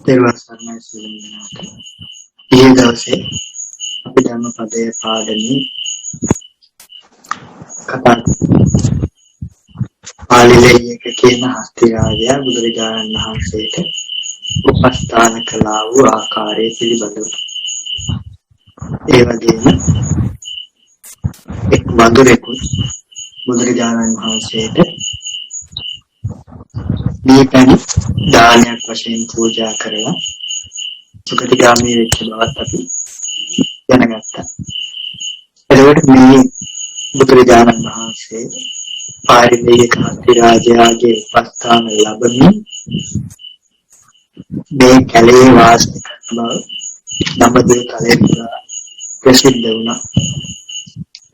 දෙවසරණයි සිලින්නාට ඊයේ දවසේ අපි ධර්මපදයේ පාඩමේ කතා පාළිලේයක කියන හස්තිරාජය බුදුරජාණන් වහන්සේට උපස්ථාන කළා වූ ආකාරය පිළිබඳව. ඒ වගේම එක් වඳුරෙකුත් බුදුරජාණන් වහන්සේට දීපැණි දානයක් වශයෙන් පූජා කරලා සුගතිගාමී වෙච්ච බවත් අපි දැනගත්තා. එතකොට මේ බුදුරජාණන් වහන්සේ පාරිලේයක හස්තිරාජයාගේ උපස්ථාන ලැබමින් මේ කැලේ වාසය කරන බව නම්බදේ කලේ ප්‍රසිද්ධ වුණා.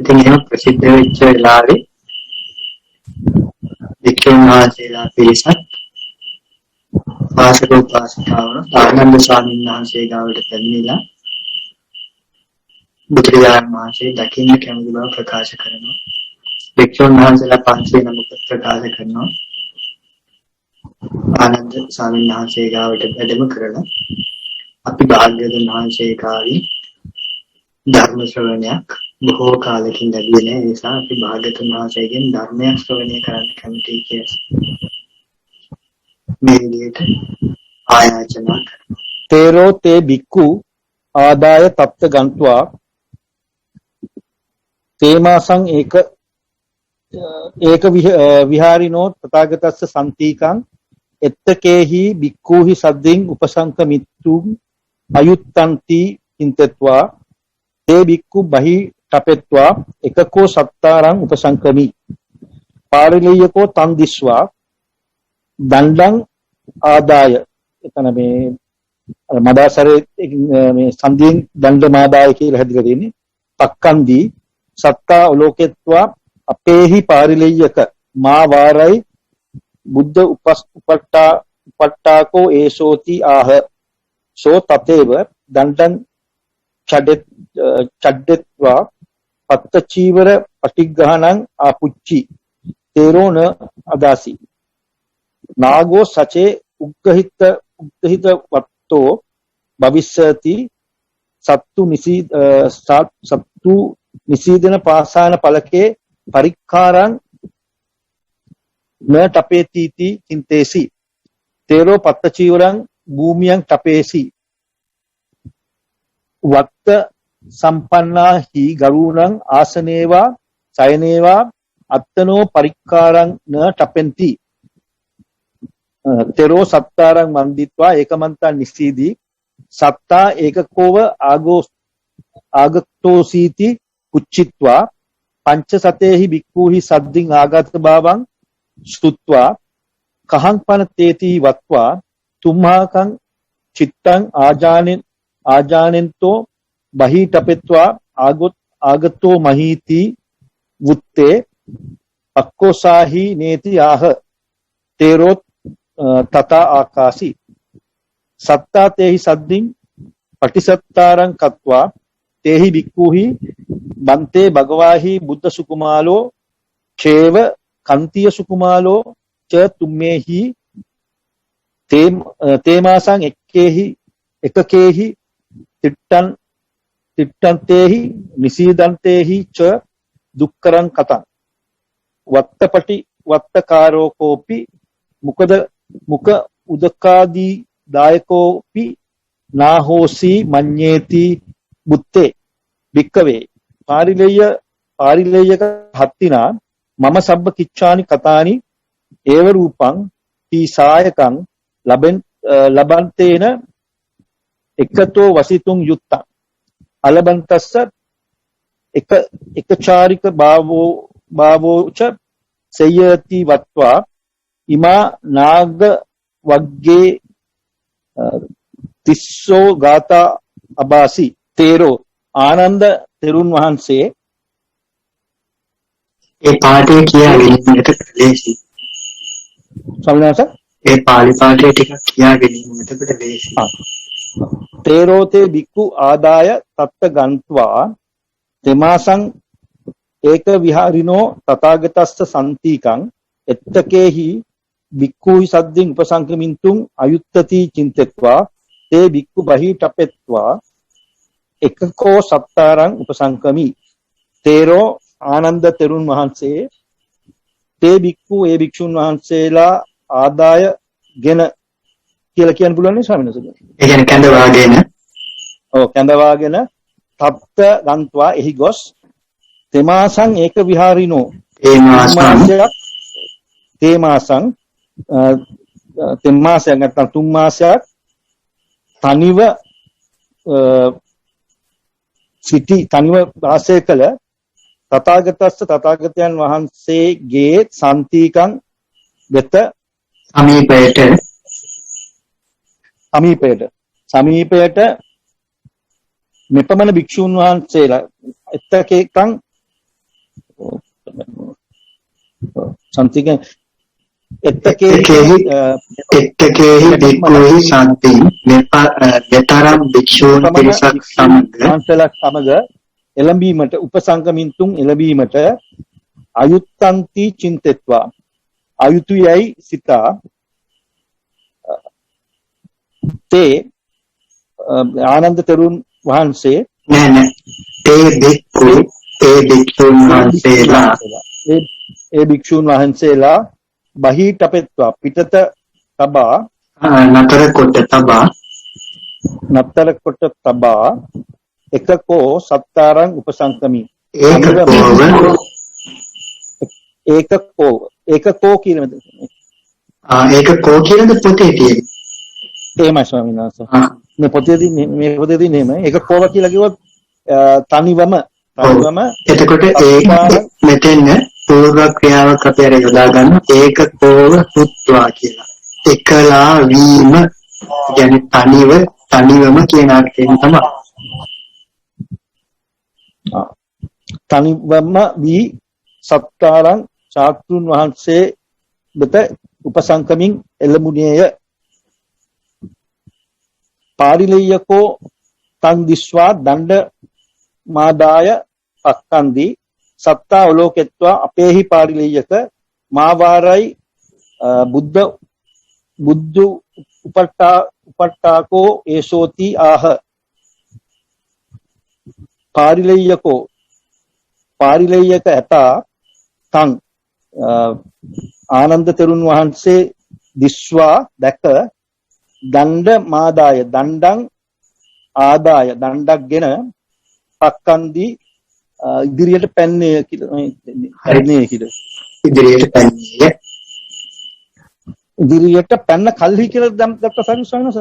ඉතින් එහෙම ප්‍රසිද්ධ වෙච්ච වෙලාවේ වික්‍රමහාසේලා පිරිසක් වාසක උපාසිකාවන ආනන්ද ස්වාමීන් වහන්සේ ගාවට පැමිණිලා බුදුරජාණන් වහන්සේ දකින්න කැමති බව ප්‍රකාශ කරනවා. වික්‍රමහාසේලා 500 නමක් ප්‍රකාශ කරනවා. ආනන්ද ස්වාමීන් වහන්සේ ගාවට වැඩම කරලා අපි භාග්‍යවතුන් වහන්සේ කාලේ ධර්ම ශ්‍රවණයක් බොහෝ කාලෙකින් ලැබුණේ නැහැ. ඒ නිසා අපි භාග්‍යවතුන් වහන්සේගෙන් ධර්මයක් ශ්‍රවණය කරන්න කැමතියි කියලා මේ විදිහට ආයාචනා කරනවා. තේරෝ තේ බික්කු ආදාය තප්ත ගන්්වා තේමාසං ඒක විහාරිනෝ තථාගතස්ස සම්තිකං එත්තකේහි බික්කුහි සද්දින් උපසංකමිත්තුම් අයුත්තන්ති චින්තත්වා තේ බික්කු බහි තපෙත්වා එකකෝ සත්තාරං උපසංකමි පාරිලේයකෝ තන් දිස්වා දණ්ඩං ආදාය එතන මේ මදාසරේ මේ සන්ධියෙන් දණ්ඩ මාදාය කියලා හැදිලා තියෙන්නේ තක්කන්දී සත්තා ඔලෝකෙත්වා අපේහි පාරිලේයක මා වාරයි බුද්ධ උපට්ඨාකෝ ඒසෝති ආහ සෝ තතේව දණ්ඩං චඩ්ඩෙත්වා පත්ත චීවර පටිග්ගහණං ආපුච්චි තේරෝන අදාසි නාගෝ සචේ උග්ගහිත වත්තෝ භවිස්සති සත්තු නිසීදන පාසාන පලකේ පරික්ඛාරං න තපේතිති චින්තේසි තේරෝ පත්ත චීවරං භූමියං තපේසි වත්ත සම්පන්නා හි ගරුණං ආසනේවා සයනේවා අත්තනෝ පරික්ඛාරං න තපෙන්ති තෙරෝ සත්තාරං වන්දිත්වා ඒකමන්තං නිස්සීදී සත්තා ඒකකෝව ආගතෝසීති පුච්චිත්වා පංච සතේහි බික්ඛූහි සද්දින් ආගත භාවං ස්තුත්වා කහං පන තේති වත්වා තුම්හාකං චිත්තං ආජානෙන්තෝ බහිටපෙත්වා ආගතෝ මහීති වුත්තේ අක්කෝසාහි නේති ආහ තේරෝ තතා ආකාසි සත්තා තේහි සද්දින් පටිසත්තාරං කତ୍වා තේහි බික්ඛූහි බන්තේ භගවාහි බුද්ධ සුකුමාලෝ චේව කන්තිය සුකුමාලෝ ච තුම්මේහි තේමාසං එකකේහි තිට්ඨන්තේහි නිසීදන්තේහි ච දුක්කරං කතං වත්තපටි වත්තකාරෝ කෝපි මුක උදකාදී දායකෝපි නාහෝසි මඤ්ඤේති බුත්තේ වික්කවේ පාරිලේයක හත්තිනා මම සබ්බ කිච්ඡානි කතානි ඒව රූපං තී සායකං ලබන්තේන එකතෝ වසිතුං යුත්තං අලබන්තස්ස එකචාරික භාවෝච සයති වත්වා ඉමා නාග වග්ගේ තිස්සෝ ගාතා අබාසි තේරෝ ආනන්ද තෙරුන් වහන්සේ ඒ පාඩේ කියාගෙන ඉන්නට ලේසි. සම්මාස ඒ පාළි පාඩේ ටිකක් කියාගෙන ඉන්නට ලේසි. තේරෝතේ බික්කු ආදාය තත්ත ගන්්වා තෙමාසං ඒක විහාරිනෝ තථාගතස්ස සම්තිකං එත්තකේහි බික්ඛූහි සද්දින් උපසංකමින්තුං අයුත්තති චින්තත්වා තේ බික්කු බහි ටපෙත්වා එකකෝ සත්තාරං උපසංකමි. තේරෝ ආනන්ද තෙරුන් වහන්සේ තේ බික්කු ඒ භික්ෂුන් වහන්සේලා ආදායගෙන කියලා කියන්න පුළුවන් නේ ස්වාමීන් වහන්සේ. ඒ කියන්නේ කැඳවාගෙන කැඳවාගෙන තප්ත ගන්්වා එහි ගොස් තෙමාසං ඒක විහාරිනෝ තේමාසං තෙමාසයන් නැත්නම් 3 මාසයක් තනිව සිටි තනිව වාසය කළ තථාගතස්ස තථාගතයන් වහන්සේගේ සම්තිකං වෙත සමීපයට මෙපමණ භික්ෂුන් වහන්සේලා එත්තකේකං සම්තිකං එත්තකේහි බික්ඛුහි සම්ති මෙතරම් භික්ෂූන් පිරිසක් සමග එළඹීමට උපසංගමින්තුන් එළඹීමට අයුත්තන්ති චින්තෙත්වා අයුතුයයි සිතා තේ ආනන්ද තෙරුන් වහන්සේ නෑ ඒ භික්ෂුන් වහන්සේලා ඒ භික්ෂුන් වහන්සේලා බහි ටපෙත්වා පිටත තබා නතර කොට තබා එකකෝ සත්තාරං උපසංකමි ඒකකෝ කියනද පොතේ තියෙන්නේ එහෙමයි ස්වාමීන් වහන්සේ මේ පොතේදී නේම ඒක කෝව කියලා කිව්වොත් තනිවම එතකොට ඒක මෙතෙන් පූර්ව ක්‍රියාවක් අපි අර යොදා ගන්න ඒක කෝව හුත්වා කියලා එකලා වීම කියන්නේ තනිවම කියන අර්ථයෙන් තමයි තනිවම වී සත්කාරං ශාස්ත්‍රුන් වහන්සේ වෙත උපසංකමින් එළඹුණේය පාරිලෙය්‍යකෝ තං දිස්වා දණ්ඩ මාදාය පක්ඛන්දි සත්තා ඔලෝකෙත්වා අපේහි පාරිලෙය්‍යක මාවාරයි බුද්ධ උපට්ඨාකෝ ඒසෝති ආහ පාරිලෙය්‍යක ඇතා තං ආනන්ද තෙරුන් වහන්සේ දිස්වා දැක දණ්ඩ මාදාය දණ්ඩං ආදාය දණ්ඩක්ගෙන පක්කන්දි ඉදිරියට පැන්නේ කියලා ඉදිරියට පැන්න කල්හි කියලා දැක්ක සරිස්සනස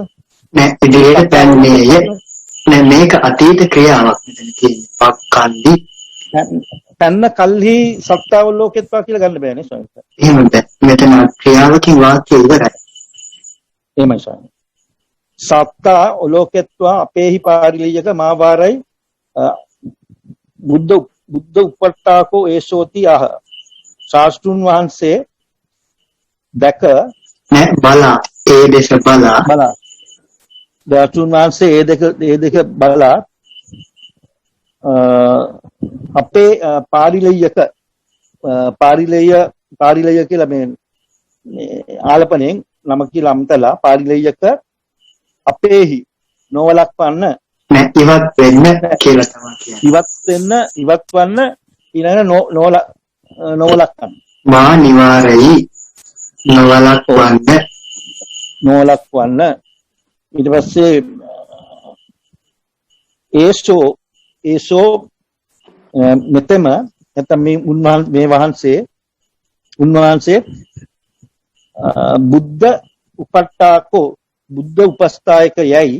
නෑ ඉදිරියට පැන්නේය නෑ මේක අතීත ක්‍රියාවක් මෙතන තියෙන්නේ පක්කන්දි පැන්න කල්හි සත්තාව ලෝකෙත්වා කියලා ගන්න බෑනේ ස්වාමීන් වහන්සේ එහෙම බෑ මෙතන ක්‍රියාවකින් වාක්‍ය ඉවරයි එහෙමයි ස්වාමීන් සත්තා ඔලෝකෙත්වා අපේහි පාරිලෙය්‍යක මාවාරයි බුද්ධ උපට්ඨාකෝ ඒසෝති ආහ ශාස්ත්‍රුන් වහන්සේ දැක බලා ඒ දෙස බලා ශාස්ත්‍රුන් වහන්සේ ඒ දෙක බලා අපේ පාරිලෙය්‍ය කියලා මේ ආලපණයෙන් නම කියලා අමතලා පාරිලෙය්‍යක අපේහි නොවලක්වන්න ඉවත් වෙන්න කියලා තමයි කියන්නේ. ඉවත් වන්න ඊළඟ නොවලක්වන්න. මා නිවාරයි නොවලක්වන්න ඊට පස්සේ ඒසෝ මෙතෙම නැත්නම් මේ උන්වහන්සේ බුද්ධ උපට්ඨාකෝ බුද්ධ උපස්ථායක යයි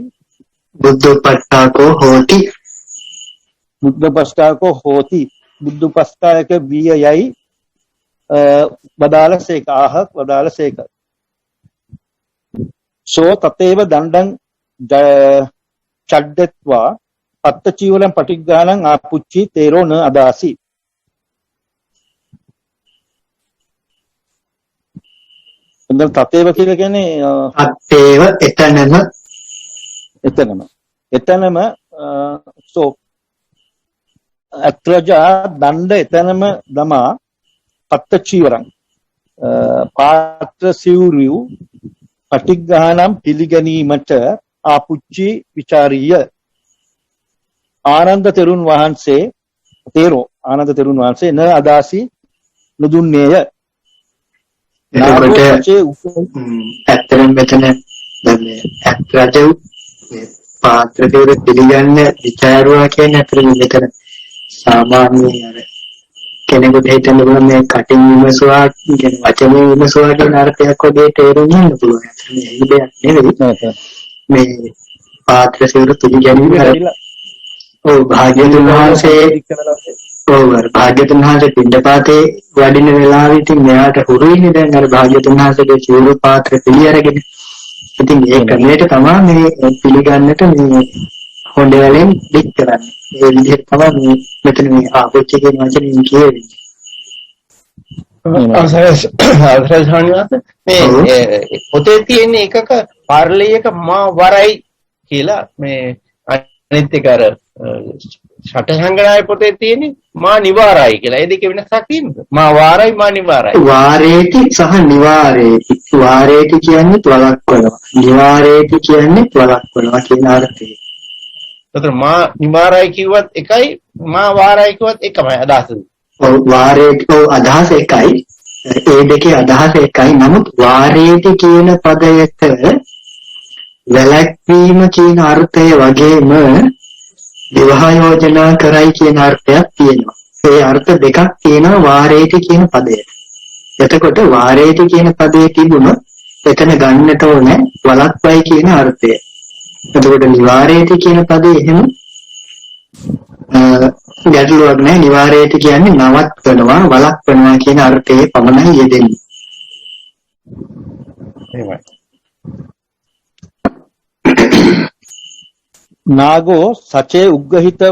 බුද්ධ උපස්ථායකෝ හෝති බුද්ධ උපස්ථායක විය යයි වදාළසේක සෝ තතේව දණ්ඩං චඩ්ඩත්වා පත්ත චීවලං පටිග්ගානං ආපුච්චි තේරෝ න අදාසි එතන තතේව කියලා කියන්නේ තතේව එතනම සෝ අත්‍රජා දණ්ඩ එතනම දමා පත්ත චීවරං පාත්‍ර සිවුරු පටිග්ගානම් පිළිගැනීමට ආපුච්චි විචාරීය. ආනන්ද තෙරුන් වහන්සේ ආනන්ද තෙරුන් වහන්සේ න අදාසි නුදුන්නේය. එතකොට ඇත්තටම මෙතන දැන් මේ ඇත්තටම මේ පාත්‍ර දෙවර පිළිගන්න විචාරුවා කියන්නේ අතරින් මෙතන සාමාන්‍ය අර කෙනෙකුට හිතන්න පුළුවන් මේ කටින් විමසුවා කියන වචනේ විමසුවා කියන අර්ථයක් වගේ තේරුම් ගන්න පුළුවන්. මේ දෙයක් නෙවෙයි. මේ පාත්‍ර දෙවර පිළිගැනීම ඔව් භාග්‍යවතුන් වහන්සේ භාග්‍යවතුන් වහන්සේ පින්ඩපාතේ වඩින වෙලාවෙ ඉතින් මෙයාට හුරුයිනේ දැන් අර භාග්‍යවතුන් වහන්සේගේ චූරු පාත්‍ර පිළි අරගෙන. ඉතින් ඒ ක්‍රමයට තමයි මේ පිළිගන්නට මේ හොඬ වලින් දික් කරන්නේ. ඒ විදිහට තමයි මෙතන මේ ආපොච්චි කියන වචනේ කියවෙන්නේ. මේ පොතේ තියෙන එකක පාර්ලියක මා වරයි කියලා මේ අනිත් එක අර ෂටසංග්‍රහය පොතේ තියෙන්නේ මා නිවාරයි කියලා. ඒ දෙකේ වෙනසක් තියෙනවද? මා වාරයි මා නිවාරයි. වාරේති සහ නිවාරේති. වාරේති කියන්නේ වළක්වනවා. නිවාරේති කියන්නේ වළක්වනවා කියන අර්ථය. ඒතර මා නිවාරයි කිව්වත් එකයි මා වාරයි කිව්වත් එකමයි අදහස. ඔව් වාරේති අදහස එකයි. ඒ දෙකේ අදහස එකයි. නමුත් වාරේති කියන පදයට වැළැක්වීම කියන අර්ථය වගේම විවාහ යෝජනා කරයි කියන අර්ථයක් තියෙනවා. ඒ අර්ථ දෙකක් තියෙනවා වාරේති කියන පදයට. එතකොට වාරේති කියන පදේ තිබුණොත් එතන ගන්නට ඕනේ වළක්වයි කියන අර්ථය. එතකොට නිවාරේති කියන පදේ එහෙම ගැටලුවක් නැහැ. නිවාරේති කියන්නේ නවත්වනවා වළක්වනවා කියන අර්ථයේ පමණයි යෙදෙන්නේ. එහෙමයි. නාගෝ සචේ උග්ගහිත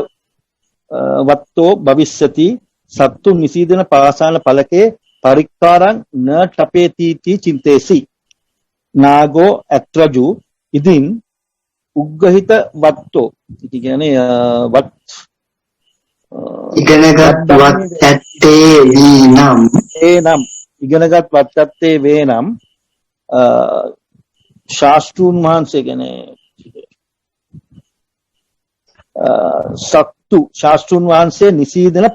වත්තෝ භවිස්සති සත්තු නිසීදන පාසාන පලකේ පරික්කාරං න ටපේතිති චින්තේසි. නාගෝ ඇත්‍රජු ඉදින් උග්ගහිත වත්තෝ කියන්නේ වත් ඉගෙනගත් වත් ඇත්තේ වීනම් එනම් ඉගෙනගත් වත් ඇත්තේ වේනම් ශාස්ත්‍රූන් වහන්සේ කියන්නේ සත්තු ශාස්ත්‍රූන් වහන්සේ නිසීදන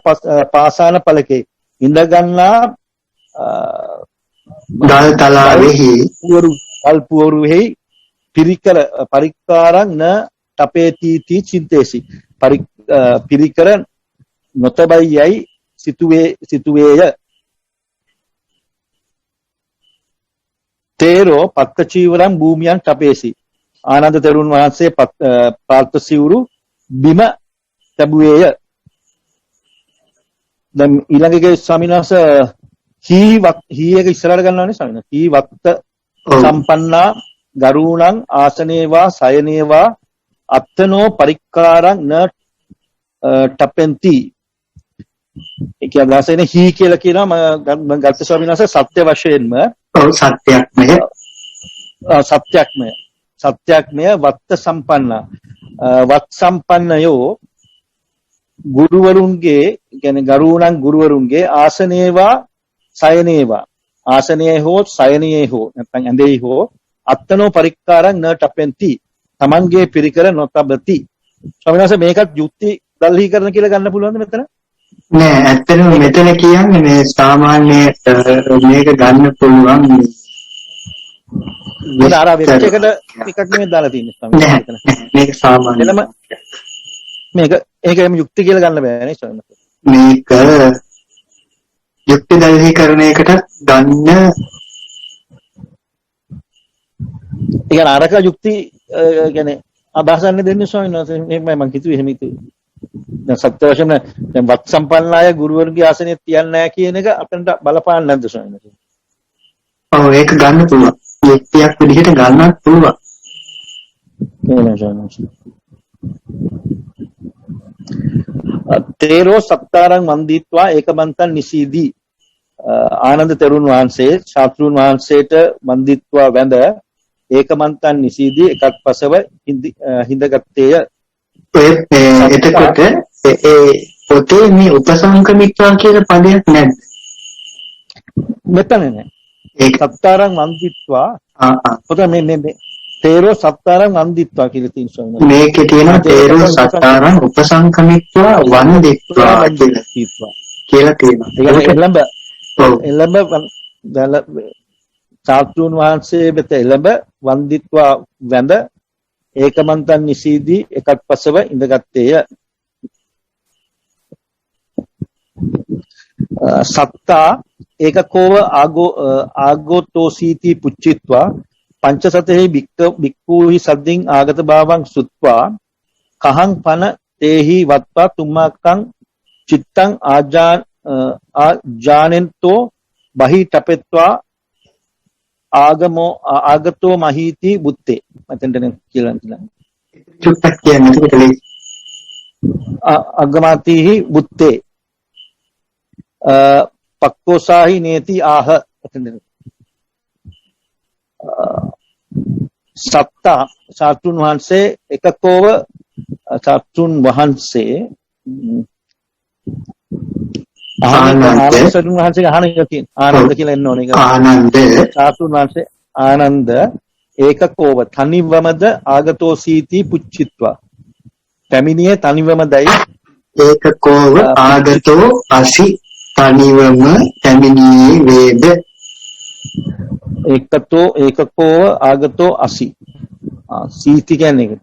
පාසාන පලකේ ඉඳගන්නා ගල් තලාවෙහි පුවරුෙහි පිරිකර පරික්කාරං න ටපේතිති චින්තේසි. පිරිකර නොතබයියයි සිතුවේය. තේරෝ පත්ත චීවරම් භූමියන් ටපේසි. ආනන්ද තෙරුන් වහන්සේ පාත්ත සිවුරු බිම තැබුවේය. දැන් ඊළඟගේ ස්වාමීන් වහන්සේ හීයක ඉස්සරහට ගන්නවානේ ස්වාමීන් වහන්සේ. හී වත්ත සම්පන්නා ගරුණං ආසනේවා සයනේවා අත්තනෝ පරික්කාරං න ටපෙන්ති. ඒක අදහසනේ හී කියලා කියනවා මම ගත්ත ස්වාමීන් වහන්සේ සත්‍ය වශයෙන්ම සත්‍යක්මය වත්ත සම්පන්නා වත් සම්පන්නයෝ ගුරුවරුන්ගේ කියන්නේ ගරුණං ගුරුවරුන්ගේ ආසනේවා සයනේවා ආසනයේ හෝ සයනයේ හෝ නැත්නම් ඇඳේ හෝ අත්තනෝ පරික්කාරං න ටපෙන්ති තමන්ගේ පිරිකර නොතබති. ස්වාමීන් වහන්සේ මේකත් යුක්ති දල්හි කරන කියලා ගන්න පුළුවන්ද මෙතන? නෑ ඇත්තටම මෙතන කියන්නේ මේ සාමාන්‍ය මේක ගන්න පුළුවන් මේ අර වෙච්ච එකට එකක් නෙමෙයි දාලා තියෙන්නේ ස්වාමීන් වහන්සේ මෙතන. මේක සාමාන්‍ය මේක ඒකම යුක්ති කියලා ගන්න බෑනේ ස්වාමීන් වහන්සේ. මේක යුක්ති දල්හි කරන එකට ගන්න ඉතින් අරක යුක්ති කියන්නේ අදහසන්නේ දෙන්නේ ස්වාමීන් වහන්සේ. මේකමයි මම හිතුවේ එහෙම හිතුවේ. දැන් සත්‍ය වශයෙන්ම දැන් වත් සම්පන්නාය ගුරුවරුන්ගේ ආසනෙත් තියන්නේ නැහැ කියන එක අපිට බලපාන්නේ නැද්ද ස්වාමීන් වහන්සේ? ඔව් ඒක ගන්න පුළුවන්. යුක්තියක් විදිහට ගන්නත් පුළුවන්. එහෙමයි ස්වාමීන් වහන්සේ. තේරෝ සත්තාරං වන්දිත්වා ඒකමන්තං නිසීදී. ආනන්ද තෙරුන් වහන්සේ ශාස්ත්‍රූන් වහන්සේට වන්දිත්වා වැඳ ඒකමන්තන් නිසීදී එකත් පසව හිඳගත්තේය. එතකොට ඒ පොතේ මේ උපසංකමිත්වා කියන පදයක් නැද්ද? මෙතන නෑ. ඒක සත්තාරං වන්දිත්වා පොත මේ තේරෝ සත්තාරං වන්දිත්වා කියලා තියෙන ස්වාමීන් වහන්සේ. මේකේ තියෙන තේරෝ සත්තාරං උපසංකමිත්වා වන්දිත්වා කියලා තියෙනවා. ඒක එළඹ ඔව්. එළඹ සාස්ත්‍රුන් වහන්සේ වෙත එළඹ වන්දිත්වා වැඳ ඒකමන්තන් නිසීදී එකත් පසව ඉඳගත්තේය. සත්තා ඒකකෝව ආගෝතෝසීති පුච්චිත්වා පංචසතෙහි බික්ඛූහි සද්දින් ආගත භාවං සුත්වා කහං පන තේහි වත්වා තුම්මාකං චිත්තං ආජානෙන්තෝ බහි තපෙත්වා ආගතෝ මහීති බුත්තේ. මතෙන්ට කියලා චුට්ටක් කියන්නේ අග්ගමාතිහි බුත්තේ පක්කෝසාහි නේති ආහ. සත්තා සාතුන් වහන්සේ එකකෝව සාතුන් වහන්සේ ආනන්ද වහන්සේ අහන එක තියෙන ආනන්ද කියලා එන්න ඕනේ. ආනන්ද සාතුන් වහන්සේ ආනන්ද ඒකකෝව තනිවමද ආගතෝ සීති පුච්චිත්වා පැමිණියේ තනිවමදයි ඒකකෝව ආගතෝ අසි තනිවම පැමිණියේ වේද. ඒකකෝව ආගතෝ අසි සීති කියන්නේ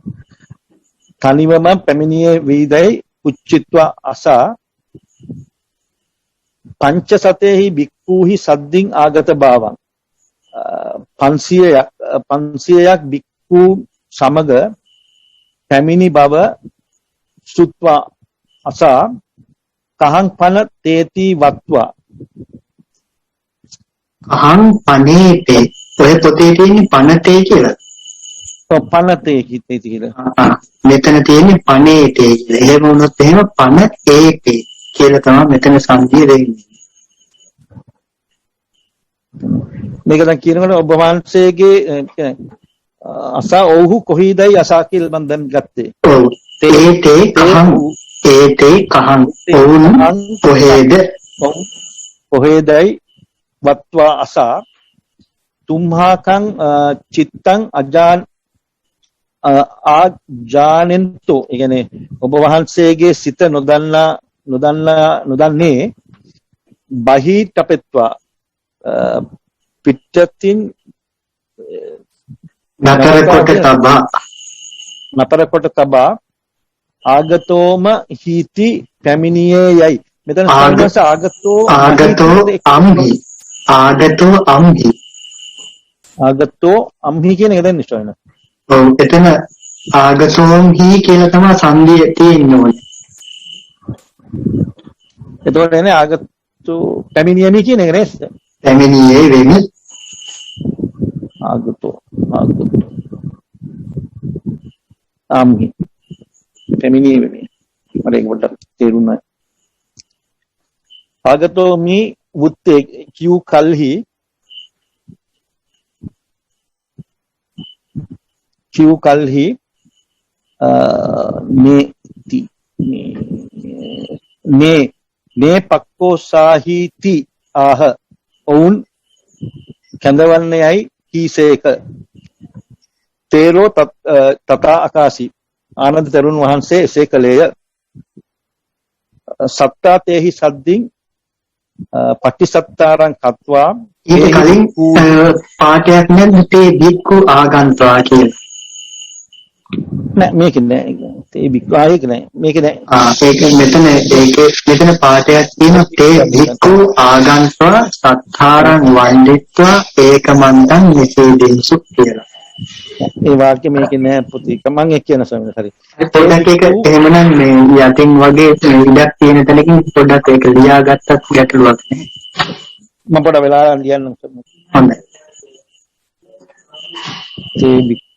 තනිවම පැමිණියේ වේදයි පුච්චිත්වා අසා පංචසතේහි බික්ඛූහි සද්දින් ආගත භාවං 500ක් බික්ඛු සමග පැමිණි බව සුත්වා අසා කහං පන තේති වත්වා අහං පනේතේ ඔය පොතේ තියෙන පනතේ කියලා. පනතේ කිතේ කියලා. මෙතන තියෙන්නේ පනේතේ කියලා. එහෙම වුණොත් එහෙම පන ඒතේ කියලා තමයි මෙතන සංධිය වෙන්නේ. මේක දැන් කියනකොට ඔබ වහන්සේගේ අසා ඔව්හු කොහේදයි අසා කියලා මම දැන් ගත්තේ. ඔව්. ඒතේ කහං ඔවුන් කොහේද කොහේදයි වත්වා අසා තුම්හාකං චිත්තං ආජානෙන්තෝ. ඒ කියන්නේ ඔබ වහන්සේගේ සිත නොදන්නේ බහි තපෙත්වා පිටතින් නතර කොට තබා ආගතෝම හීති පැමිණියේ යයි. මෙතන සංගස ආගතෝ අම්හි කියන එක දැන් ඉස්සරහන. ඔව් එතන ආගතෝම් හි කියලා තමයි සංධිය තියෙන්නේ. එතකොට එන්නේ ආගතෝ පැමිණියමි කියන එක නේද? පැමිණියේ වෙමි. ආගතෝ අම්හි පැමිණියේ වෙමි. මට ඒක පොඩ්ඩක් තේරුණා. ආගතෝ මි වුත්තේ කියු කල්හි මේ පක්කෝසාහිති ආහ ඔවුන් කැඳවන්නේයි කීසේක. තේරෝ තථා අකාසි ආනන්ද තෙරුන් වහන්සේ එසේ කළේය. සත්තා තේහි සද්දින් පටිසත්තාරං කତ୍වා ඊට කලින් පාඨයක් නැද්ද තේ බික්කු ආගන්තුවා කියලා. නෑ මේක නෑ තේ බික්කු ආයක නෑ මේක නෑ. ඒක මෙතන පාඨයක් තියෙන තේ බික්කු ආගන්තුවා සත්තාරං වන්දිත්වා ඒකමන්තං නිසීදෙන්සු කියලා. ඒ වාක්‍ය මේක නෑ පුතේ. මම ඒක කියන සමහර හරි. පොඩ්ඩක් ඒක එහෙමනම් මේ යටින් වගේ ඉඩක් තියෙන තැනකින් පොඩ්ඩක් ඒක ලියාගත්තත් ගැටලුවක් නෑ. මම පොඩ වෙලා ලියන්නම්. හොඳයි. තේ බික්කු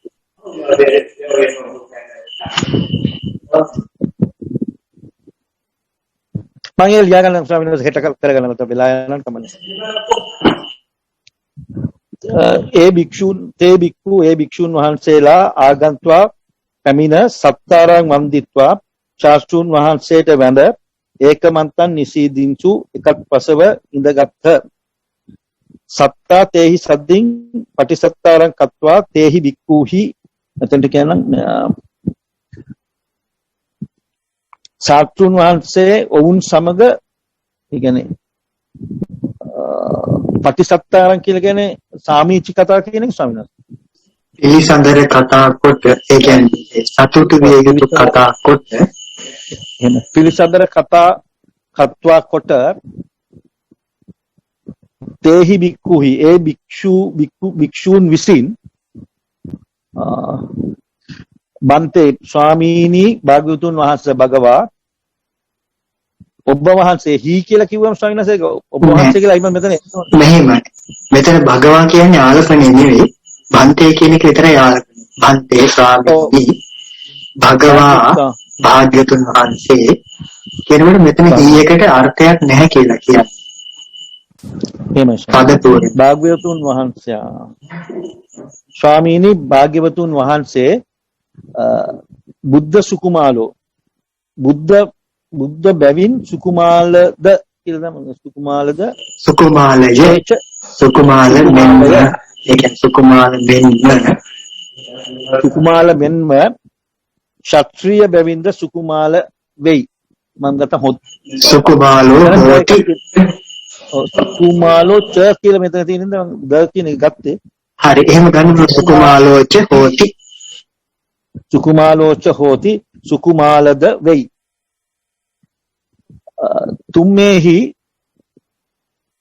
මම ඒ ලියාගන්න ස්වාමීන් වහන්සේ හෙට කරගන්න මත වෙලා යනවා කමන්නේ. ඒ භික්ෂුන් වහන්සේලා ආගන්තුවා පැමිණ සත්තාරං වන්දිත්වා ශාස්ත්‍රූන් වහන්සේට වැඳ ඒකමන්තන් නිසීදින්සු එකත් පසව ඉඳගත්හ. සත්තා තේහි සද්දින් පටිසත්තාරං කତ୍වා තේහි වික්ඛූහි එතනට කියනනම් සාත්‍රුන් වහන්සේ ඔවුන් සමග ඒ කියන්නේ පටිසත්තාරං කියලා කියන්නේ සාමීචි කතා කියන එක ස්වාමීන් වහන්සේ. පිළිසඳර කතා කොට ඒ කියන්නේ සතුටු විය යුතු කතා කොට එහෙම පිළිසඳර කතා කත්වා කොට තේහි බික්කුහි ඒ භික්ෂූන් විසින් බන්තේ ස්වාමීනි භාග්‍යවතුන් වහන්සේ භගවා ඔබ වහන්සේ හි කියලා කිව්වම ස්වාමීන් වහන්සේ ඔබ වහන්සේ කියලා අයිමන් මෙතන මෙහෙමයි. මෙතන භගවා කියන්නේ ආලපනේ නෙවෙයි. බන්තේ කියන එක විතරයි ආලපනේ. බන්තේ ස්වාමීනි භගවා භාග්‍යවතුන් වහන්සේ කියනකොට මෙතන හි එකට අර්ථයක් නැහැ කියලා කියන්නේ. එහෙමයි. භාග්‍යවතුන් වහන්සේ ස්වාමීනි භාග්‍යවතුන් වහන්සේ බුද්ධ සුකුමාලෝ බුද්ධ බැවින් සුකුමාලද කියලා තමයි සුකුමාල මෙන්ම ඒ කියන්නේ සුකුමාල මෙන්ම ක්ෂත්‍රීය බැවින්ද සුකුමාල වෙයි මම ගත හොත් සුකුමාලෝ ච කියලා මෙතන තියෙන ද කියන එක ගත්තේ හරි එහෙම ගන්න සුකුමාලෝච හෝති සුකුමාලෝච හෝති සුකුමාලද වෙයි තුම්මේහි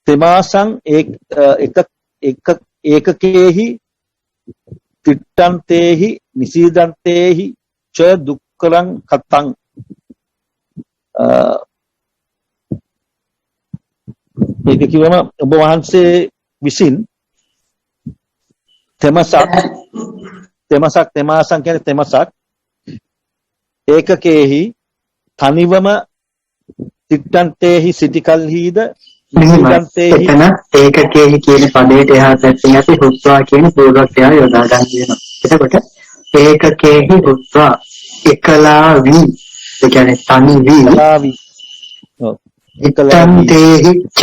තෙමාසං ඒකකේහි තිට්ඨන්තේහි නිසීදන්තේහි ච දුක්ඛං කතං ඒක කිව්වම ඔබ වහන්සේ විසින් තෙමාසං කියන්නේ තෙමසක් ඒකකේහි තනිවම තිට්ඨන්තේහි සිටිකල්හිද නිසීදන්තේහි එතන ඒකකේහි කියන පදයට එහා පැත්තෙන් අපි හුත්වා කියන පූර්වක්‍රිය යොදා ගන්න වෙනවා. එතකොට ඒකකේහි හුත්වා එකලා වී ඒ කියන්නේ තනි වී ඉත්තන්තේහි ච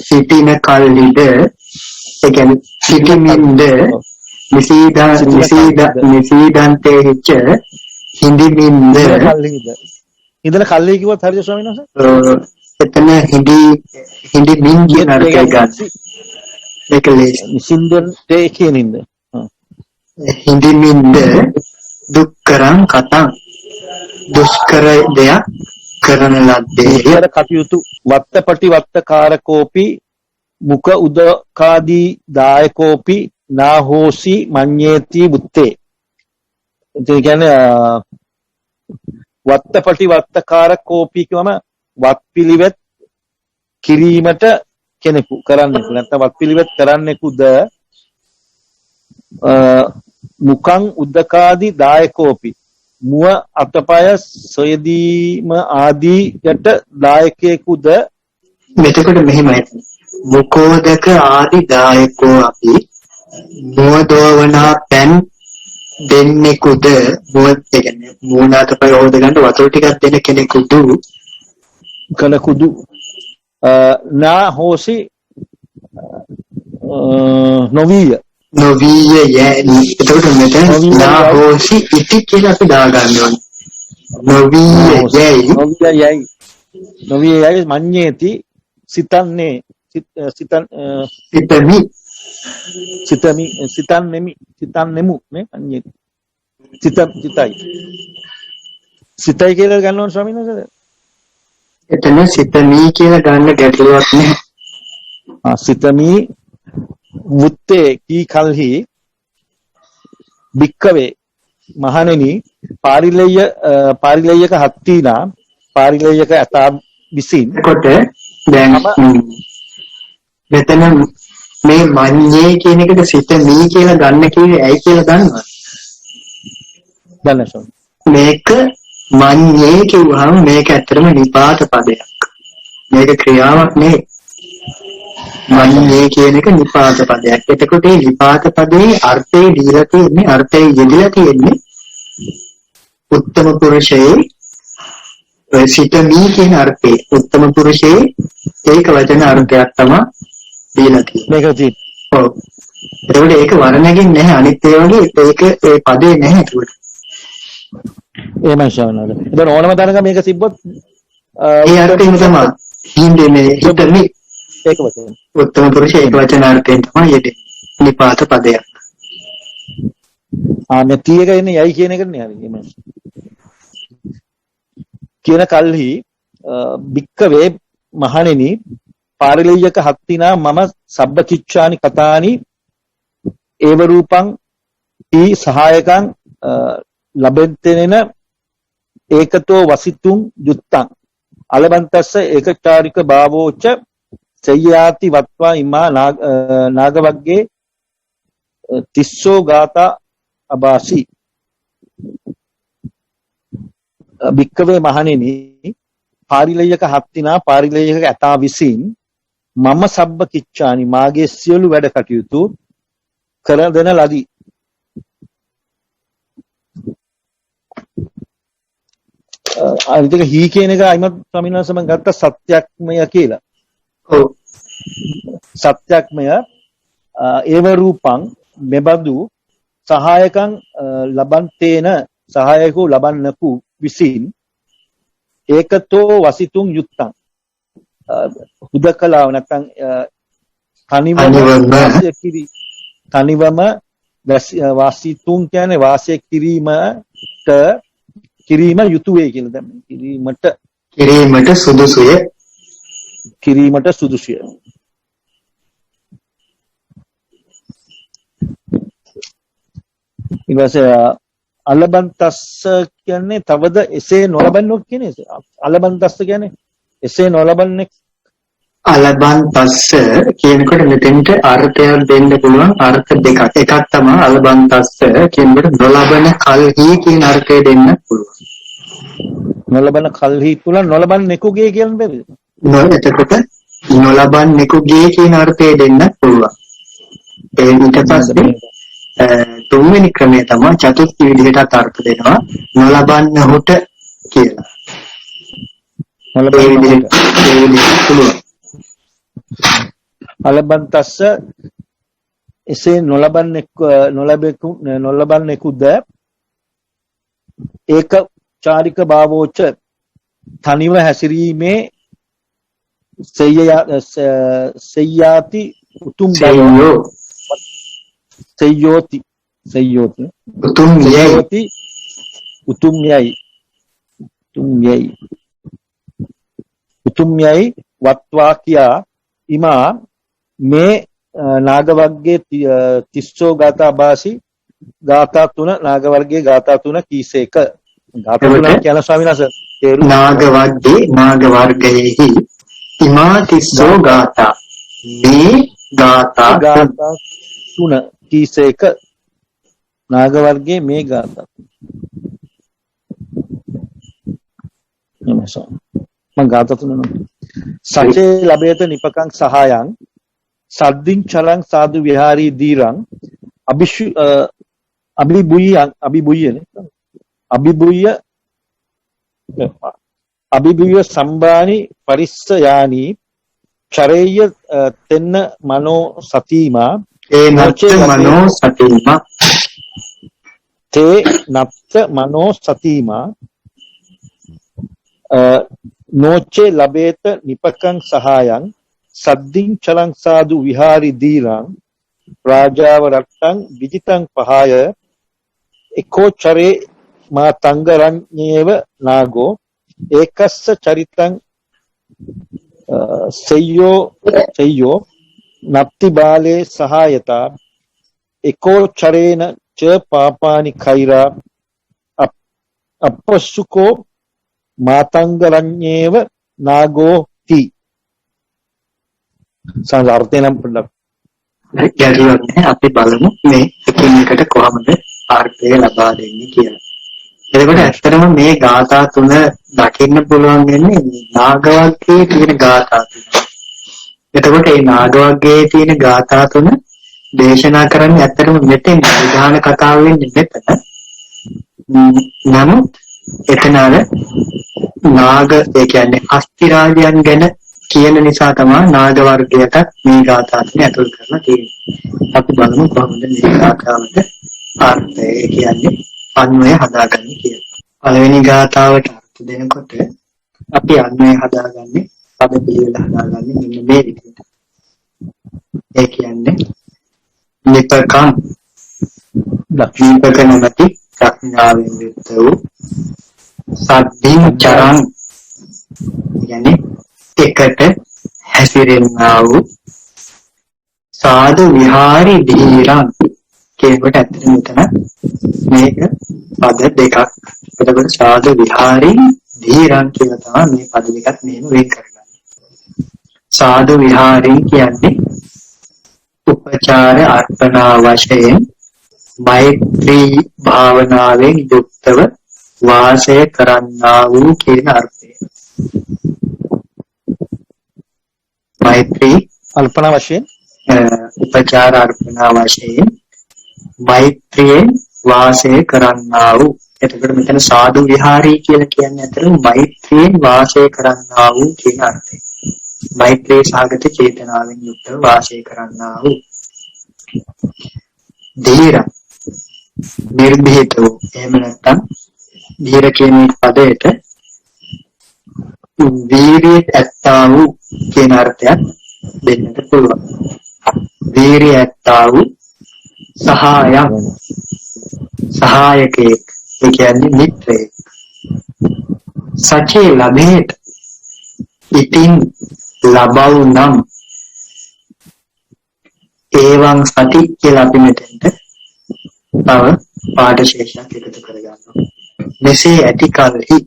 සිටින කල්හිද ඒ කියන්නේ සිටිමින්ද නිසීදන්තේහි ච හිඳිමින්ද ඉඳලා කල්ලි කිව්වත් හරිද ස්වාමීන් වහන්සේ? එතන හිඳිමින් කියන අර්ථය ගන්න. ඒක නිසින්දන් තේ කියනින්ද? හිඳිමින්ද දුක්කරං කතං දුෂ්කර දෙයක් කරන ලද්දේ කටයුතු වත්තපටි වත්තකාරකෝපි මුඛ උදකාදී දායකෝපි නාහෝසි මඤ්ඤේති බුත්තේ. ඒ කියන්නේ වත්තපටි වත්තකාරකෝපි කියවම වත්පිළිවෙත් කිරීමට කෙනෙකු කරන්නෙකු නැත්නම් වත්පිළිවෙත් කරන්නෙකුද මුඛං උදකාදී දායකෝපි මුව අතපය සොයදීම ආදීයට දායකයෙකුද මෙතකොට මෙහෙමයි මුඛෝදක ආදී දායකෝ අපි මුවදෝවනා පෙන් දෙන්නෙකුද මුවත් කියන්නේ මූණාත පය හොද ගන්න වතුර ටිකක් දෙන කෙනෙකුදු නා හෝසි නොවිය එතකොට මෙතන නා හෝසි ඉති කියලා අපි දාගන්න ඕනේ නොවිය යයි මඤ්ඤේති සිතන්නේ සිතන්නෙමු නේ මඤ්ඤේති සිතයි කියලා ගන්න ඕන ස්වාමීන් වහන්සේ. එතන සිතමී කියලා ගන්න ගැටලුවක් නැහැ. සිතමී මුත්තේ කී කල්හි භික්කවේ මහණෙනි පාරිලෙයක හත්තිනා පාරිලෙයක අතා විසින් කොට දැන් මෙතන මේ මඤ්ඤේ කියන එකට සිතමී කියලා ගන්න කිව්වේ ඇයි කියලා දන්නවද? දන්නසො මේක මඤ්ඤේ කිව්වහම මේක ඇත්තටම නිපාත පදයක්. මේක ක්‍රියාවක් නෙවෙයි. මඤ්ඤේ කියන එක නිපාත පදයක්. එතකොට මේ නිපාත පදේ අර්ථය දීලා තියෙන්නේ අර්ථය යෙදලා තියෙන්නේ උත්තම පුරුෂයේ සිතමී කියන අර්ථේ උත්තම පුරුෂයේ ඒක වචන අර්ථයක් තමයි දීලා තියෙන්නේ. මේක තියෙන්නේ. ඔව්. ඒකට ඒක වර්ණකින් නැහැ. අනිත් ඒ වගේ ඒක ඒ පදේ නැහැ ඒකට. එහෙමයි ශාවනද. ඒතන ඕනම තැනක මේක තිබ්බොත් ඒ අර්ථයෙන් තමයි හින්දේ මේ හිතමි ඒක වචන. උත්තම පුරුෂ ඒක වචන අර්ථයෙන් තමයි යෙදෙන්නේ. නිපාත පදයක්. මේ තී එක එන්නේ යයි කියන එකනේ හරි. එහෙමයි. කියන කල්හි භික්කවේ මහණෙනි පාරිලෙය්‍යක හත්තිනා මම සබ්බකිච්ඡානි කතානි ඒව රූපං ඊ සහායකං ලබෙන්තෙන ඒකතෝ වසිතුං යුත්තං අලබන්තස්ස ඒකචාරික භාවෝච සය්‍යාති වත්වා ඉමා නාගවග්ගේ තිස්සෝ ගාතා අබාසි භික්කවේ මහණෙනි පාරිලෙය්‍යක හත්තිනා පාරිලෙය්‍යක ඇතා විසින් මම සබ්බ කිච්ඡානි මාගේ සියලු වැඩ කටයුතු කර දෙන ලදී. අනිතික හී කියන එක අයිමත් ස්වාමීන් වහන්සේ මම ගත්ත සත්‍යක්මය කියලා. ඔව්. සත්‍යක්මය ඒව රූපං මෙබඳු සහායකං ලබන්තේන සහායකෝ ලබන්නකු විසින් ඒකතෝ වසිතුං යුත්තං හුදකලාව නැත්නම් තනිවම වාසිතුං කියන්නේ වාසය කිරීම යුතු වේ කියලා දැන් කිරීමට සුදුසුය. ඊපස්සේ අලබන්තස්ස කියන්නේ තවද එසේ නොලබන්නෝ කියන්නේ අලබන්තස්ස කියන්නේ එසේ නොලබන්නේ අලබන්තස්ස කියනකොට මෙතෙන්ට අර්ථයක් දෙන්න පුළුවන් අර්ථ දෙකක්. එකක් තමයි අලබන්තස්ස කියනකොට නොලබන කල්හි කියන අර්ථය දෙන්න පුළුවන්. නොලබන කල්හි තුල නොලබන්නෙකුගේ කියන බැරිද? එතකොට නොලබන්නෙකුගේ කියන අර්ථය දෙන්න පුළුවන්. ඒ ඊට පස්සේ තුන්වෙනි ක්‍රමය තමයි චතුර්ථ විදිහට අර්ථ දෙනවා නොලබන්නහුට කියලා. අලබන්තස්ස එසේ නොලබන්නෙකුද ඒක චාරික භාවෝච තනිව හැසිරීමේ සෙය්‍යාති උතුම් බව සෙය්‍යෝති උතුම්යයි වත්වා කියා ඉමා මේ නාගවර්ගයේ තිස්සෝ ගාථා භාසි ගාථා තුන නාගවර්ගයේ ගාථා තුන කීසේක ගාථා තුන කියන ස්වාමීන් වහන්සේ නාගවර්ගයේහි ඉමා තිස්සෝ ගාථා මේ ගාථා තුන කීසේක නාගවර්ගයේ මේ ගාථා එමසෝ මං ගාථා තුන සචේ ලබේත නිපකං සහායං සද්දින් චලං සාදු විහාරී දීරං අභිභුය සම්බානි පරිස්සයානි චරේය තෙන්න මනෝ සතිමා ඒ නත්ත මනෝ සතිමා නෝචේ ලබේත නිපකං සහායං සද්දින් චලං සාදු විහාරි දීරං රාජාව රට්ටං විජිතං පහය එකෝ චරේ මා තංගරඤ්ඤේව නාගෝ ඒකස්ස චරිතං සෙය්‍යෝ නත්ති බාලේ සහායතා එකෝ චරේන ච පාපානි khairaa අපස්සුකෝ මාතංගරඤ්ඤේව නාගෝ ති සංසාරතේනම් පොඩ්ඩක් ගැටලුවක් අපි බලමු මේ එකිනෙකට කොහොමද අර්ථය ලබා දෙන්නේ කියලා. එතකොට ඇත්තටම මේ ගාථා තුන දකින්න පුළුවන් වෙන්නේ නාගවර්ගයේ තියෙන ගාථා තුන. එතකොට මේ නාගවර්ගයේ තියෙන ගාථා තුන දේශනා කරන්නේ ඇත්තටම මෙතෙන් විධාන කතාව වෙන්නේ මෙතන. නමුත් එතන නාග ඒ කියන්නේ අස්තිරාජයන් ගැන කියන නිසා තමයි නාග වර්ගයට මේ ගාථාත්මය අතුල් කරලා තියෙන්නේ. අපි බලමු කොහොමද මේ ගාථාවට අර්ථය කියන්නේ අන්වය හදාගන්නේ කියලා. පළවෙනි ගාථාවට අර්ථ දෙනකොට අපි අන්වය හදාගන්නේ පද පිළිවෙල හදාගන්නේ මෙන්න මේ විදිහට. ඒ කියන්නේ නිපකම් දක්ෂීපක නැමැති ප්‍රඥාවෙන් යුක්ත වූ සද්ධින් චරං කියන්නේ එකට හැසිරෙන්නා වූ සාදු විහාරී ධීරං කියනකොට ඇත්තටම මෙතන මේක පද දෙකක්. එතකොට සාදු විහාරී ධීරං කියලා තමයි මේ පද දෙකත් මෙහෙම වෙන් කරගන්නේ. සාදු විහාරී කියන්නේ උපචාර අර්පණා වශයෙන් මෛත්‍රී භාවනාවෙන් යුක්තව වාසය කරන්නා වූ කියන අර්ථය. මෛත්‍රී අල්පනා වශයෙන් උපචාර අර්පණා වශයෙන් මෛත්‍රියෙන් වාසය කරන්නා වූ. එතකොට මෙතන සාදු විහාරී කියලා කියන්නේ අතර මෛත්‍රියෙන් වාසය කරන්නා වූ කියන අර්ථය. මෛත්‍රී සාගත චේතනාවෙන් යුක්තව වාසය කරන්නා වූ. ධීර නිර්භීත වූ. එහෙම නැත්නම් ධීර කියන පදයට වීරිය ඇත්තා වූ කියන අර්ථයක් දෙන්නට පුළුවන්. වීරිය ඇත්තා වූ සහායකයෙක්. ඒ කියන්නේ මිත්‍රයෙක්. සචේ ලබේට ඉතින් ලබව නම් ඒවං සති කියලා අපි මෙතෙන්ට තව පාඩ ශේෂයක් එකතු කරගන්නවා. මෙසේ ඇති කලෙහි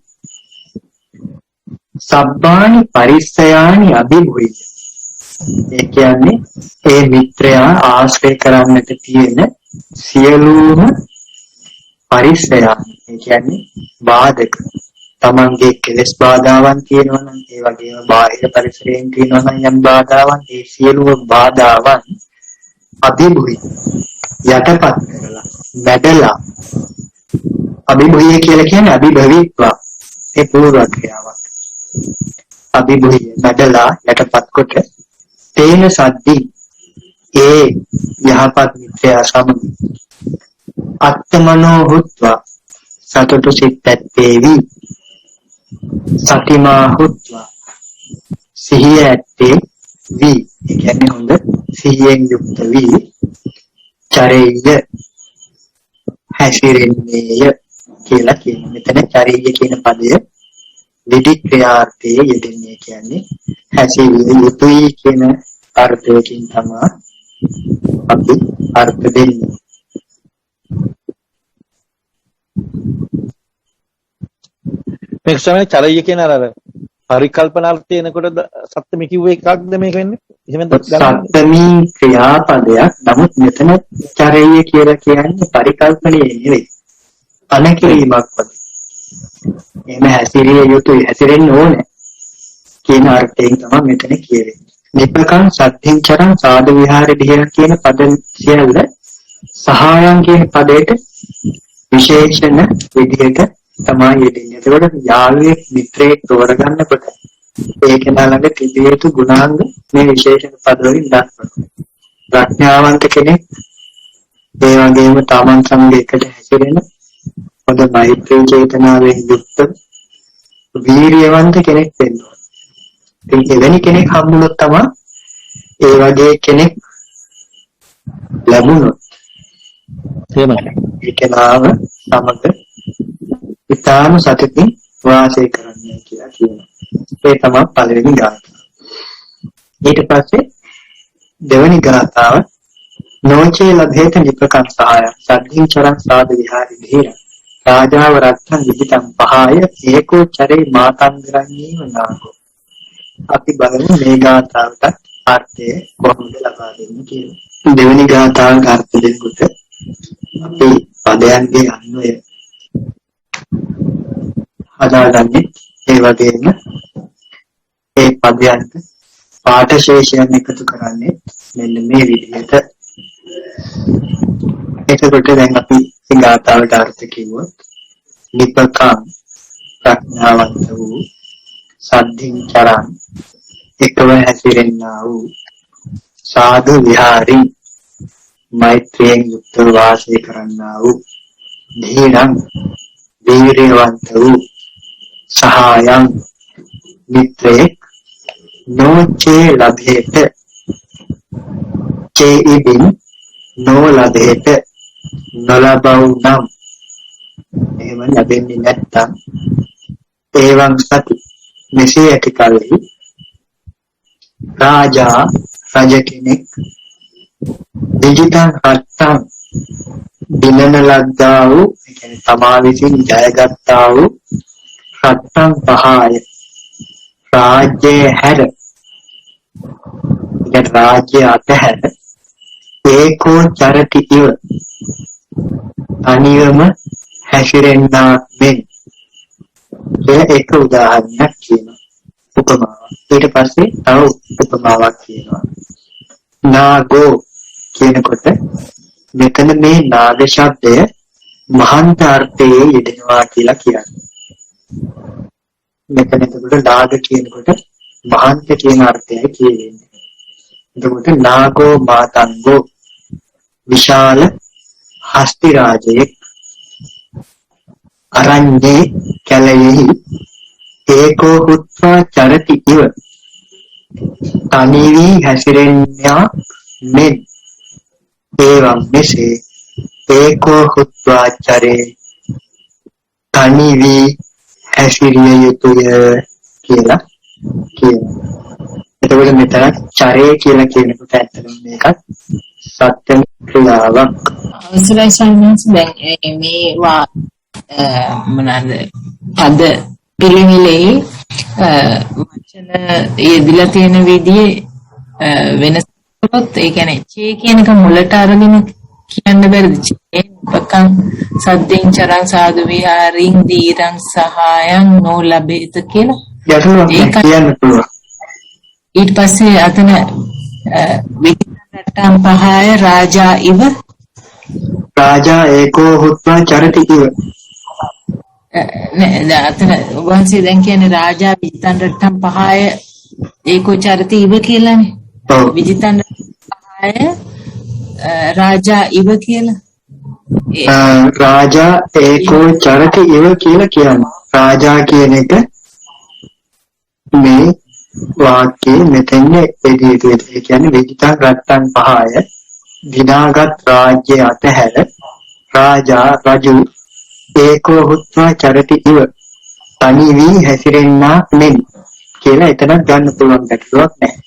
සබ්බානි පරිස්සයානි අභිභුය. ඒ කියන්නේ ඒ මිත්‍රයා ආශ්‍රය කරන්නට තියෙන සියලුම පරිස්සයන්. ඒ කියන්නේ බාධක. තමන්ගේ කෙලෙස් බාධාවන් තියෙනවා නම් ඒ වගේම බාහිර පරිසරයෙන් තියෙනවා නම් යම් බාධාවන්, ඒ සියලුම බාධාවන් අභිභුය යටපත් කරලා මැඩලා. අභිභුය කියලා කියන්නේ අභිභවිත්වා. ඒ පූර්ව ක්‍රියාවක්. අභිභුය මැඩලා යටපත් කොට තේන සද්දි ඒ යහපත් මිත්‍රයා සමග අත්තමනෝ හුත්වා සතුටු සිත් පැත්තේවි. සතිමා හුත්වා සිහිය ඇත්තේ වී. ඒ කියන්නේ හොඳ සිහියෙන් යුක්ත වී චරෙය්‍ය හැසිරෙන්නේය කියලා කියනවා. මෙතන චරෙය්‍ය කියන පදය විදි ක්‍රියාර්ථයේ යෙදෙන්නේ. කියන්නේ හැසිරිය යුතුයි කියන අර්ථයකින් තමයි අපි අර්ථ දෙන්නේ. මේක තමයි චරය කියන අර පරිකල්පනාර්ථය එනකොට සත්‍යම කිව්වේ එකක්ද මේක වෙන්නේ? එහෙමද? සත්‍යමී ක්‍රියාපදයක්. නමුත් මෙතන චරය කියලා කියන්නේ පරිකල්පනයේ නෙවෙයි. අනකිරීමක් වගේ. එහෙම හැසිරිය යුතුයි, හැසිරෙන්න ඕනේ කියන අර්ථයෙන් තමයි මෙතන කියවෙන්නේ. නිපකං සද්ධින් චරං සාදු විහාර ධීර කියන පද සියල්ල සහායම් කියන පදයට විශේෂණ විදිහට තමයි යෙදෙන්නේ. ඒකවල යාළුවෙක් මිත්‍රයෙක් තෝරගන්නකොට ඒක ළඟ තිබිය යුතු ගුණාංග මේ විශේෂණ පද වලින් දක්වනවා. ප්‍රඥාවන්ත කෙනෙක්, ඒ වගේම තමන් සමග එකට හැසිරෙන හොඳ මෛත්‍රී චේතනාවෙන් යුක්ත වීරියවන්ත කෙනෙක් වෙන්න ඕන. ඉතින් එවැනි කෙනෙක් හම්බුනොත් තමයි ඒ වගේ කෙනෙක් ලැබුණොත් එහෙමයි. ඒ කෙනාව සමග ඉතාම සතුටින් වාසය කරන්න කියලා කියනවා. ඒ තමයි පළවෙනි ගාථාව. ඊට පස්සේ දෙවෙනි ගාථාව නොචේ ලභේත නිපකං සහාය සද්ධින් චරං සාදු විහාරි ධීර රාජාව රත්තං විජිතං පහාය ඒකෝ චරේ මාතංගරණීව නාගෝ. අපි බලමු මේ ගාථාවට අර්ථය කොහොමද ලබා දෙන්නේ කියලා. දෙවෙනි ගාථාවට අර්ථ දෙනකොට අපි පදයන්ගේ අන්වය හදාගන්නේ ඒ වගේම ඒ පදයන්ට පාඨශේෂයන් එකතු කරන්නේ මෙන්න මේ විදිහට. එතකොට දැන් අපි මේ ගාථාවට අර්ථ කිව්වොත් නිපකං ප්‍රඥාවන්ත වූ සද්ධින් චරං එකව හැසිරෙන්නා වූ සාදු විහාරී මෛත්‍රියෙන් යුක්තව වාසය කරන්නා වූ ධීරං වීර්යවන්ත වූ සහායං මිත්‍රයෙක් නොචේ ලභේත චේ ඉදින් නොලභේත නොලබව් නම් එහෙම ලැබෙන්නේ නැත්තම් ඒවං සති මෙසේ ඇති කල්හි රාජා රජ කෙනෙක් විජිතං රත්තං දිනන ලද්දා වූ ඒ කියන්නේ තමා විසින් ජයගත්තා වූ රත්තං පහය රාජ්‍යය හැර ඒ රාජ්‍ය අතහැර ඒකෝ චරති ඉව අනියම හැසිරෙන්නා මෙන් ඒක උදාහරණයක් කියනවා උපමාවක්. ඊට පස්සේ තව උපමාවක් කියනවා. නාගෝ කියනකොට මෙතන මේ නාග ශබ්දය මහන්ත අර්ථයේ යෙදෙනවා කියලා කියන්නේ. මෙතන එතකොට නාග කියනකොට මහන්ත කියන අර්ථයයි කියන්නේ. එතකොට නාගෝ මාතංගෝ විශාල හස්ති රාජයෙක් අරඤ්ඤේ කැලයෙහි ඒකෝ හුත්වා චරති ඉව තනිවි හැසිරෙන්නා මෙන් ඒවම් මෙසේ ඒකෝ හුත්වා චරේ තනිවි හැසිරිය යුතුය කියලා කියනවා. එතකොට මෙතන චරේ කියලා කියනකොට ඇත්තටම මේකත් සත්‍ය ක්‍රියාවක්. අවසරයි සම්මාස දැන් මේවා මොනවාද පද පිළිවිලේ වචන යෙදিলা තියෙන විදිහේ වෙනස් කරොත් ඒ කියන්නේ චේ කියන එක මුලට අරගෙන කියන්න බැරිද? චේ උපකම් සද්දෙන් චරං සාදු විහාරින් දීරං සහායං නොලබේත කියලා. ඒක කියන්න පුළුවන්. ඊට පස්සේ අතන විදිහටම පහය රාජා ඉව රාජා ඒකෝ හුත්වා චරති ඉව නෑ අතන වහන්සේ දැන් කියන්නේ රාජා විජිතන් රට්ටම් පහය ඒකෝ චරති ඉව කියලානේ. ඔව්. විජිතන් පහය රාජා ඉව කියලා. රාජා ඒකෝ චරති ඉව කියලා කියනවා. රාජා කියන එක මේ වාක්‍යයේ මෙතන එදිරියට ඒ කියන්නේ විජිතන් රට්ටම් පහය විනාගත් රාජ්‍ය අතහැර රාජා රජු ඒකෝ හුත්වා චරති ඉව තනි වී හැසිරෙන්නා මෙන් කියලා එතන ගන්න පුළුවන් ගැටලුවක් නැහැ.